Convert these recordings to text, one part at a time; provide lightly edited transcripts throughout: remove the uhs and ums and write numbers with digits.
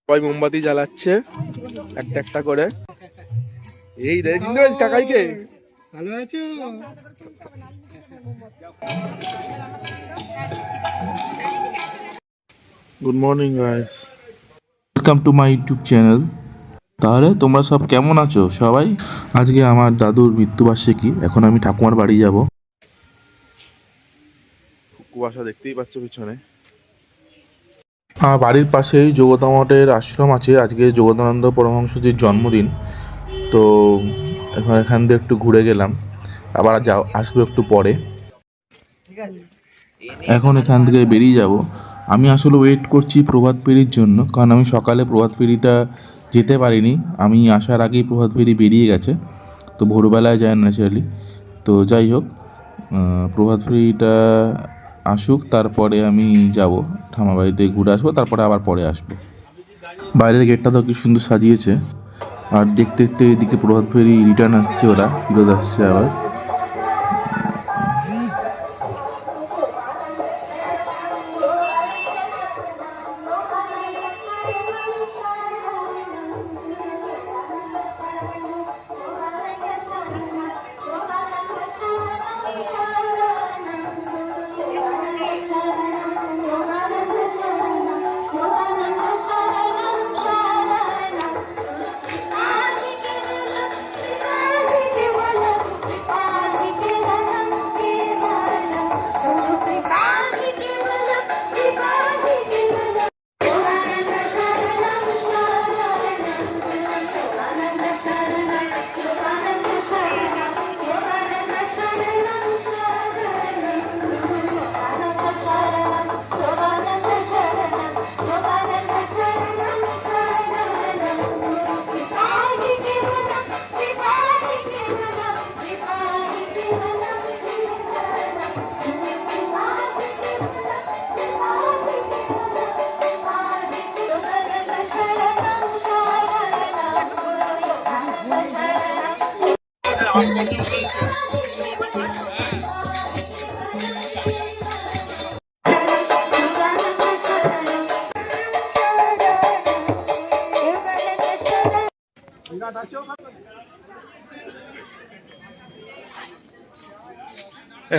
সবাই মোমবাতি জ্বালাচ্ছে একটা একটা করে। এই রে চিনতে পেরেছিস কাকাইকে? ভালো আছো? Good morning guys, welcome to my YouTube channel. তাহলে তোমরা সব কেমন আছো সবাই? আজকে আমার দাদুর মৃত্যুবার্ষিকী। এখন আমি ঠাকুমার বাড়ি যাব। কুয়াশা দেখতেই পাচ্ছ পিছনে। আমার বাড়ির পাশেই যোগদা মঠের আশ্রম আছে। আজকে যোগদানন্দ পরমহংসজির জন্মদিন, তো এখান দিয়ে একটু ঘুরে গেলাম, আবার আসবো একটু পরে। এখন এখান থেকে বেরিয়ে যাব। আমি আসলে ওয়েট করছি প্রভাত ফেরির জন্য, কারণ আমি সকালে প্রভাত ফেরিটা যেতে পারিনি। আমি আসার আগেই প্রভাত ফেরি বেরিয়ে গেছে, তো ভোরবেলায় যায় ন্যাচারালি। তো যাই হোক, প্রভাত ফেরিটা আসুক, তারপরে আমি যাব ঠাম্মা বাড়িতে ঘুরে আসবো, তারপরে আবার পরে আসবো। বাইরের গেটটা তো কি সুন্দর সাজিয়েছে। আর দেখতে দেখতে এদিকে প্রভাত ফেরি রিটার্ন আসছে, ওরা ফিরত আসছে আবার।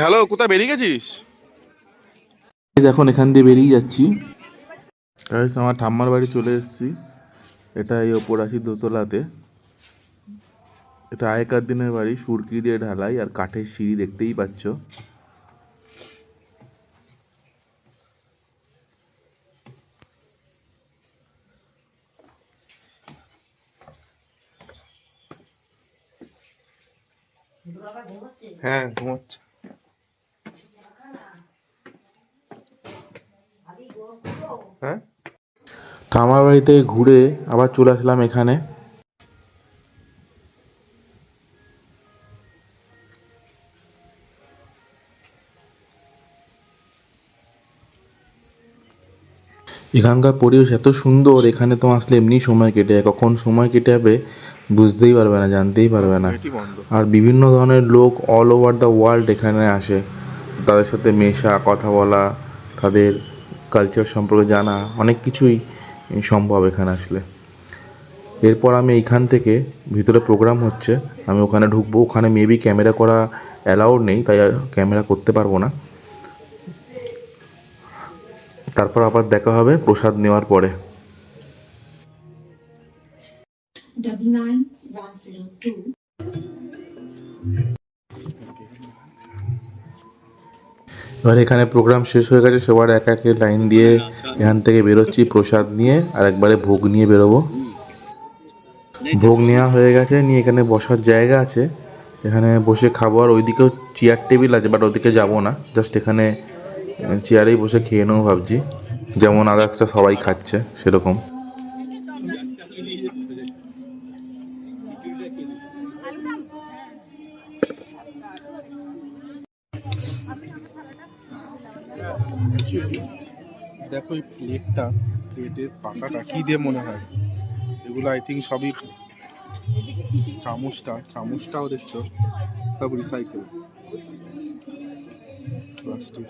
হ্যালো, কোথায় বেরিয়ে গেছিস? এখন এখান দিয়ে বেরিয়ে যাচ্ছি। আমার ঠাম্মার বাড়ি চলে এসেছি। এটা এই ওপর আছি দোতলাতে। এটা আগেকার দিনের বাড়ি, সুরকি দিয়ে ঢালাই আর কাঠের সিঁড়ি, দেখতেই পাচ্ছ। হ্যাঁ, ঘুমাচ্ছে। হ্যাঁ, ঠাম্মার বাড়িতে ঘুরে আবার চলে আসলাম এখানে। এখানকার পরিবেশ এত সুন্দর, এখানে তো আসলে এমনি সময় কেটে যায়, কখন সময় কেটে যাবে বুঝতেই পারবে না, জানতেই পারবে না। আর বিভিন্ন ধরনের লোক অল ওভার দ্য ওয়ার্ল্ড এখানে আসে, তাদের সাথে মেশা, কথা বলা, তাদের কালচার সম্পর্কে জানা, অনেক কিছুই সম্ভব এখানে আসলে। এরপর আমি এইখান থেকে, ভিতরে প্রোগ্রাম হচ্ছে, আমি ওখানে ঢুকবো। ওখানে মেবি ক্যামেরা করা অ্যালাউড নেই, তাই আর ক্যামেরা করতে পারবো না। তারপর আবার দেখা হবে প্রসাদ নেওয়ার পরে। এবার এখানে প্রোগ্রাম শেষ হয়ে গেছে, সবার এক এক লাইন দিয়ে এখান থেকে বেরোচ্ছি প্রসাদ নিয়ে, আর একবারে ভোগ নিয়ে বেরোবো। ভোগ নেওয়া হয়ে গেছে, নিয়ে এখানে বসার জায়গা আছে, এখানে বসে খাবো। আর ওইদিকেও চেয়ার টেবিল আছে, বাট ওদিকে যাবো না, জাস্ট এখানে চেয়ারেই বসে খেয়ে নেবো ভাবছি, যেমন আদার্সটা সবাই খাচ্ছে সেরকম। দেখো এই প্লেটের পাকাটা কি দিয়ে মনে হয়, এগুলো আই থিঙ্ক সবই, চামচটাও দেখছো সব রিসাইকেল প্লাস্টিক।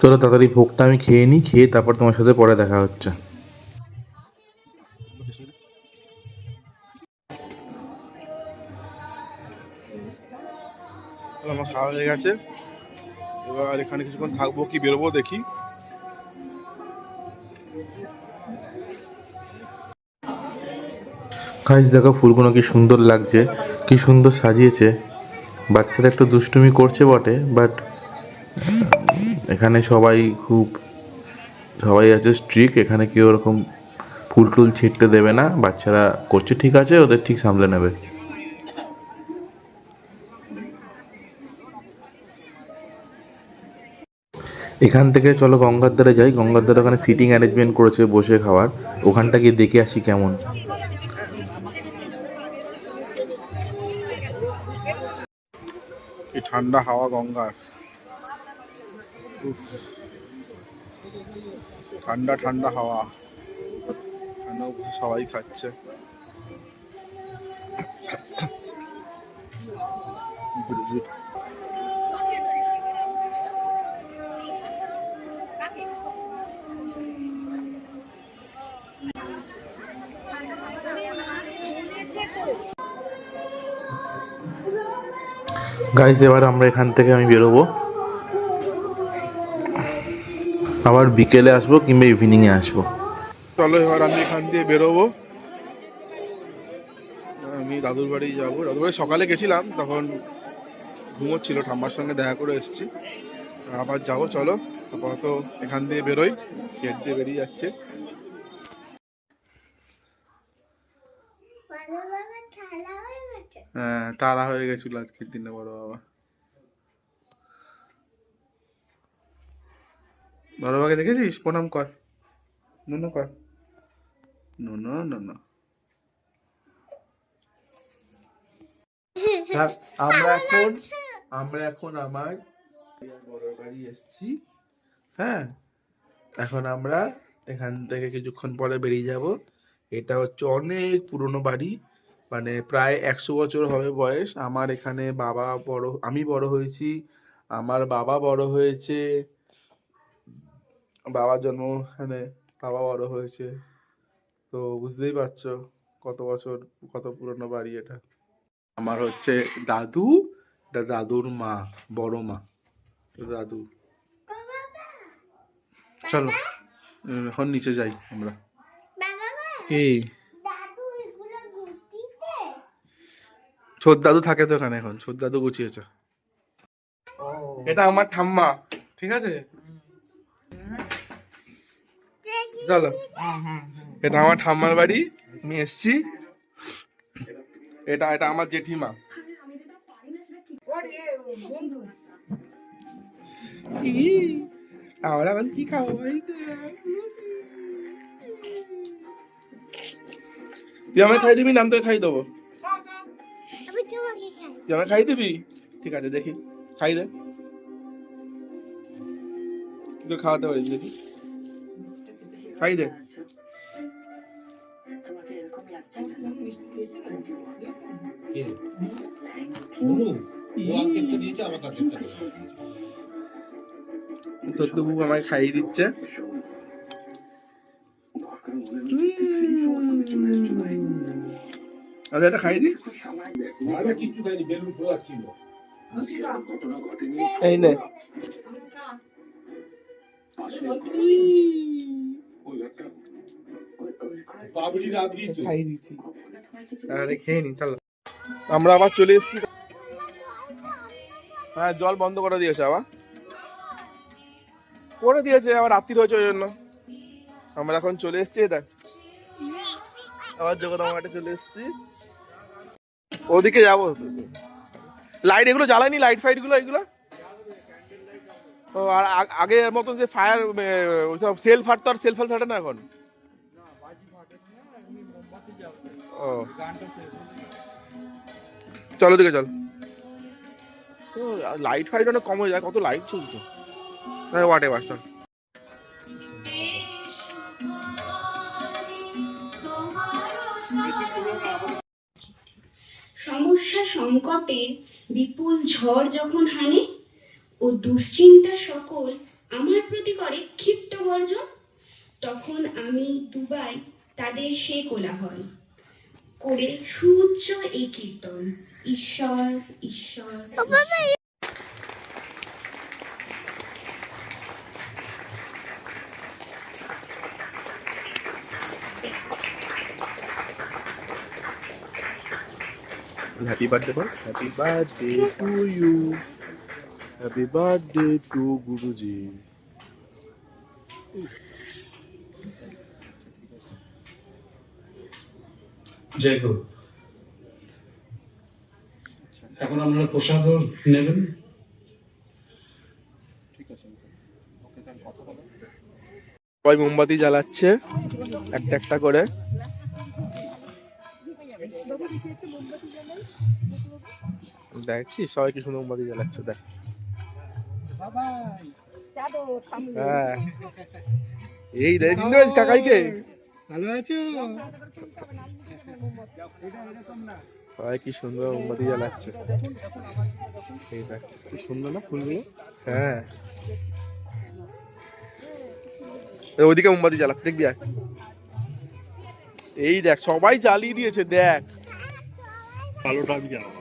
চলো তাড়াতাড়ি ভোগটা আমি খেয়ে নিই, খেয়ে তারপর তোমার সাথে পরে দেখা হচ্ছে। আমার খাওয়া হয়ে গেছে, এবার এখানে কিছুক্ষণ থাকবো কি বেরোবো দেখি। গাইস দেখো ফুলগুলো কি সুন্দর লাগছে, কি সুন্দর সাজিয়েছে। বাচ্চারা একটু দুষ্টুমি করছে বটে, বাট এখানে সবাই আছে স্ট্রিক্ট। এখানে কেউ ওরকম ফুল টুল ছিঁড়তে দেবে না। বাচ্চারা করছে ঠিক আছে, ওদের ঠিক সামলে নেবে। এখান থেকে চলো গঙ্গার ধারে যাই। গঙ্গার ধারে ওখানে সিটিং অ্যারেঞ্জমেন্ট করেছে বসে খাওয়ার, ওখানটা গিয়ে দেখে আসি কেমন। এই ঠান্ডা হাওয়া গঙ্গার, উফ, ঠান্ডা ঠান্ডা হাওয়া, সবাই খাচ্ছে। গাইস এবার আমরা এখান থেকে আমি বেরোবো, আবার বিকেলে আসবো কিংবা ইভিনিংয়ে আসবো। চলো এবার আমি এখান দিয়ে বেরোবো, আমি দাদুর বাড়ি যাবো। দাদুর বাড়ি সকালে গেছিলাম, তখন ঘুমোচ্ছিল, ঠাম্মার সঙ্গে দেখা করে এসেছি। আবার যাবো, চলো আপাতত এখান দিয়ে বেরোই, গেট দিয়ে বেরিয়ে যাচ্ছে। হ্যাঁ তাড়া হয়ে গেছিল আজকের দিনে বড় বাবা। বড় বাবাকে দেখেছিস? প্রণাম কর, নুনু কর, নুনু নুনু। আমরা এখন আমার বড় বাড়ি এসেছি। হ্যাঁ, এখন আমরা এখান থেকে কিছুক্ষণ পরে বেরিয়ে যাব। এটা হচ্ছে অনেক পুরনো বাড়ি, মানে প্রায় 100 বছর হবে বয়স। আমার এখানে আমি বড় হয়েছি, আমার বাবা বড় হয়েছে, বাবার জন্ম এখানে, বাবা বড় হয়েছে। তো বুঝতেই পারছো কত পুরনো বাড়ি এটা। আমার হচ্ছে দাদু, এটা দাদুর মা, বড় মা, দাদু। চলো এখন নিচে যাই আমরা। কি ছোট দাদু থাকে তো এখানে, এখন ছোট দাদু গুছিয়েছে। এটা আমার ঠাম্মা, ঠিক আছে? চলো, এটা আমার ঠাম্মার বাড়ি, আমি এসছি। এটা এটা আমার জেঠিমা। আমরা আবার কি খাবো? তুই আমায় খাই দিবি, নাম তোকে খাই দেবো। তুই আমায় খাই দিবি? ঠিক আছে, দেখি খাই দে, কি করে খাওয়াতে পারিস দেখি, খাই দে। তোর তবু আমায় খাইয়ে দিচ্ছে। আচ্ছা এটা খাই দি, এই নে। খাই দিচ্ছি, আরে খেয়ে নি, চলো। আমরা আবার চলে এসেছি। হ্যাঁ জল বন্ধ করে দিয়েছে, আবার করে দিয়েছে, আবার রাত্রি হয়েছে ওই জন্য। আমরা এখন চলে এসেছি, দেখ আবার জগন্নাথ চলে এসেছি। ওদিকে যাবো, লাইট এগুলো জ্বালায়নি, লাইট ফাইট গুলো এগুলো। ও আর আগের মতন যে ফায়ার ওইসব সেল ফাটতো, আর সেল ফাল ফাটে না এখন। ও চলো দিকে চল, লাইট ফাইট অনেক কম হয়ে যায়, কত লাইট চলতো। হোয়াট এভার, চল। সমস্যা সংকটের বিপুল ঝড় যখন হানে ও দুশ্চিন্তা সকল আমার প্রতি করে ক্ষিপ্ত গর্জন, তখন আমি দুবাই তাদের সে কোলাহল করে সুউচ্চ এই কীর্তন, ঈশ্বর ঈশ্বর। হ্যাপি বার্থডে বল, happy birthday to you, happy birthday to Guruji. জয় গুরু। এখন আপনারা প্রসাদও নেবেন। সবাই মোমবাতি জ্বালাচ্ছে একটা একটা করে। দেখছিস সবাই কি সুন্দর মোমবাতি জ্বালাচ্ছে, দেখ। হ্যাঁ, এই দেখ চিনতে পারছিস কাকাইকে? ভালো আছো? সবাই কি সুন্দর মোমবাতি জ্বালাচ্ছে, এই দেখ কি সুন্দর না ফুলগুলো। হ্যাঁ, ওইদিকে মোমবাতি জ্বালাচ্ছে, দেখবি আর। এই দেখ সবাই জ্বালিয়ে দিয়েছে, দেখ। ভালোটা আমি জানাবো।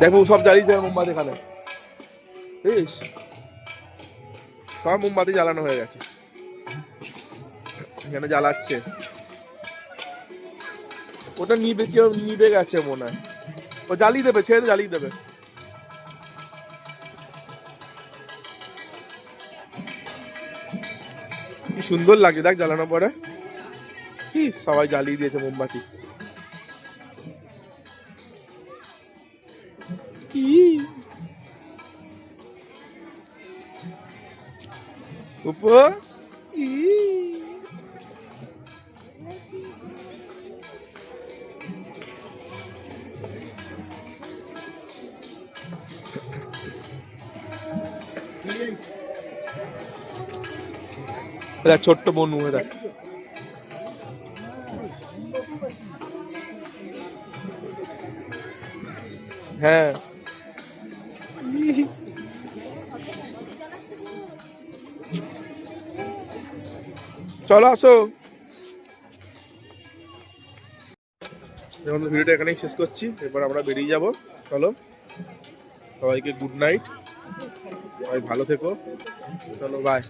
দেখো সব জ্বালিয়েছে মোমবাতি এখানে, বুঝিস? সব মোমবাতি জ্বালানো হয়ে গেছে, এখানে জ্বালাচ্ছে। ওটা নিবে, কেউ নিবে গেছে মনে হয়। ও জ্বালিয়ে দেবে, ছেড়ে জ্বালিয়ে দেবে। কি সুন্দর লাগছে দেখ জ্বালানোর পরে। কি সবাই জ্বালিয়ে দিয়েছে মোমবাতি। কি উপর ছোট্ট বনু, দেখ। হ্যাঁ, চলো আসো। এখন ভিডিওটা এখানেই শেষ করছি, এবার আমরা বেরিয়ে যাব। চলো, সবাইকে গুড নাইট, সবাই ভালো থেকো, চলো বাই।